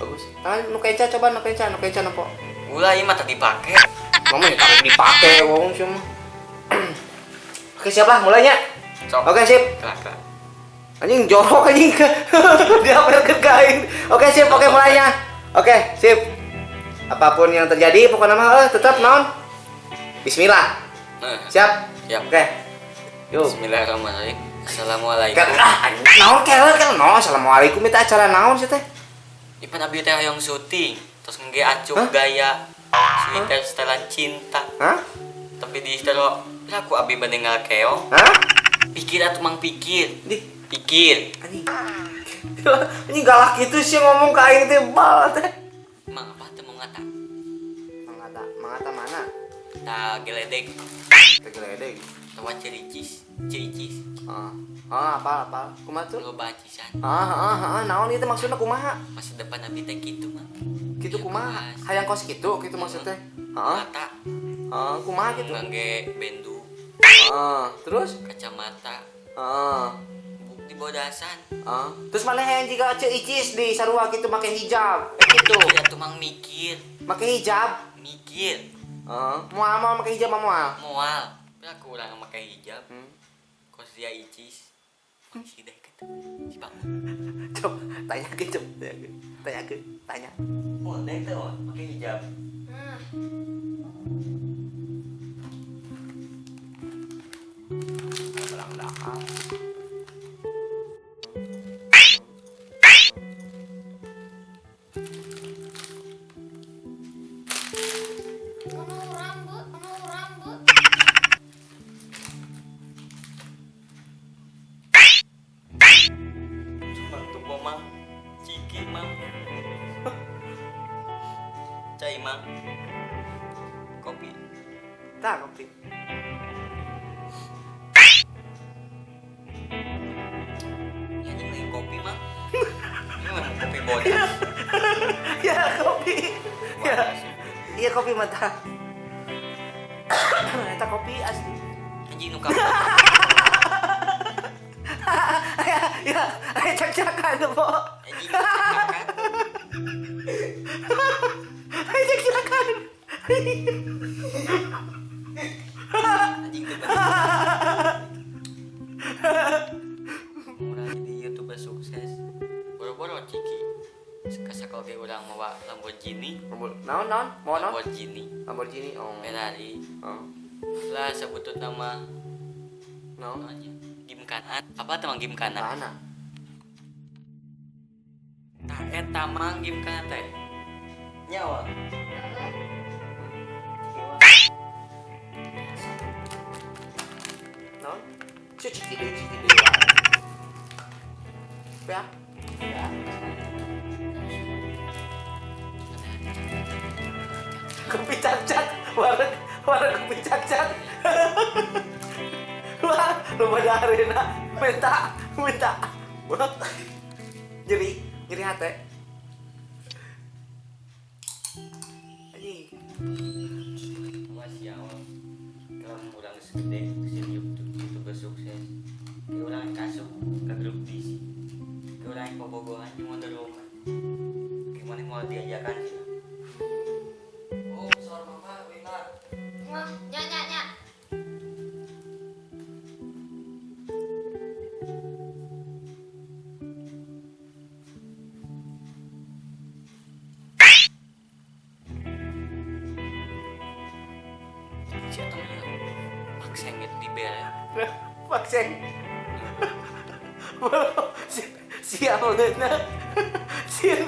Bagus. Tangan nu keca coba nu keca nopo. Ulah ieu mah tadi dipake. Mama yang tarik dipake wong sih mah. Oke siap lah mulainya. Sok. Oke sip. Kelak. Anjing jorok anjing. Dia ke kain. Oke sip, oke mulainya. Oke, sip. Apapun yang terjadi pokoknya mah tetap naon. Bismillah. Siap? Siap. Oke. Yuk. Bismillahirrahmanirrahim. Assalamualaikum. Naon keler naon assalamualaikum eta acara naon sih teh? Ipan abi teh hoyong syuting, terus ngge acuk gaya sweater setelan cinta. Hah? Tapi di istero aku abi banding ngalkeong. Hah? Pikir atuh mang pikir. Di Pikir. anjing. Anjing galak gitu sih ngomong ka aing teh bal teh. Mang apa teh mau ngata? Mangata mana? Ta geledeg. Tegeledeg. Tawa cericis. Cericis. Apa? Kumaha tuh? Lo bacisan. Naon ieu teh maksudna kumaha? Masa depan abi teh kitu mah. Kitu kumaha? Hayang kos kitu maksudnya. Heeh. Mata. Kumaha gitu? Ngangge bendu. Terus? Kacamata. Bukti bodasan. Terus mana yang jika ceu icis di sarua gitu make hijab? Gitu. Iya tuh mang mikir. Make hijab. Mikir. Moal make hijab moal. Moal. Tapi aku ulang pakai hijab. Kos dia icis. Si deh gitu. Si Pak. Coba tanya. Oh, deh tuh pakai hijab. Belang dahar. Bantu mang. Ciki mang. Cai mang. Kopi. Tah kopi. Ya ini lagi kopi mang. Ini mah kopi bodas. Ya kopi. Bodas. Iya kopi mata. Eta kopi asli. Anjing nu kamu. Ya, ayo cak-cakan po. Anjing nu kamu. Ayo cak-cakan. Anjing tuh. Murah jadi YouTuber sukses. Boro-boro Ciki. Sekasakal ge urang mawa Lamborghini. Naon? Mau naon? Lamborghini, Oh. Ferrari. Oh. Lah sebutut nama Naon? namanya Gimkanan. Apa teh mang Gimkanan? Mana? Tah eta mang Gimkanan teh. Nyawa. Naon? Cik deui. Ya. Kopi cak-cak, wareg kopi cak-cak. Wah, lu pada arena minta. Wah. Nyeri hati. Anjing. Masya Allah. Kalau urang segede sih YouTuber sukses. Ke urang kasuk ke grup DC. Ke urang bobogohan di Wonder Woman. Gimana mau diajakan sih? Oh, soal mama bentar. Nya. Siapa namanya? Maksengit di bel. Vaksin. Siapa beungeutna? Sieun.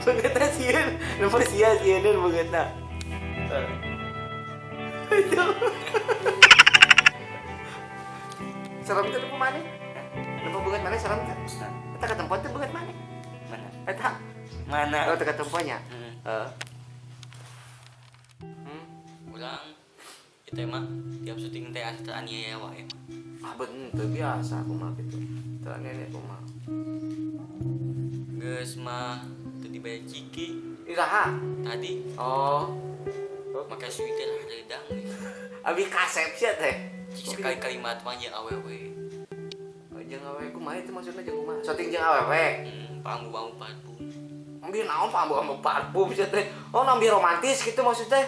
Beungeutna sieun. Nomor sieun beungeutna. Itu. Serem teh nu mana? Nu beungeut mana serem teh? Eta ka tempat teh beungeut mana? Mana? Eta. Mana? Oh, teh ka tempatnya. Ulang itu mah tiap syuting teh asa aniaya wae. Bener biasa aku mah gitu. Teu nenek aku mah. Geus mah teu dibayar Ciki Iraha. tadi. Oh. Maka sweeter redang. Abi kasep sia teh. Cik sekali kalimat mah jeung awewe. Jeung awewe kumaha kumaha itu maksudnya jeung kumaha? Syuting jeung awewe. Panggung parfum. Ambil naon pambu parfum sih teh. Oh, nambi romantis gitu maksudnya.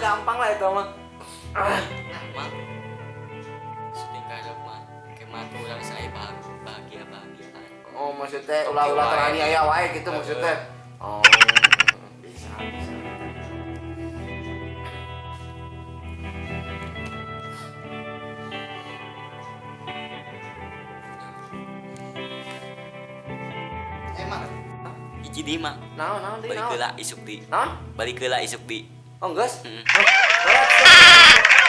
Gampang lah itu mah. Mah. Syuting karep mah. Kemah urang saya bahagia. Oh, maksudnya ulah-ulah teraniaya wae gitu maksudnya. Oh, bisa. Emang? Hiji di mah. Naon deui Balik naon? heula isuk di. Naon? Balik heula isuk di. Oh, geus. Hmm. Oh, siap.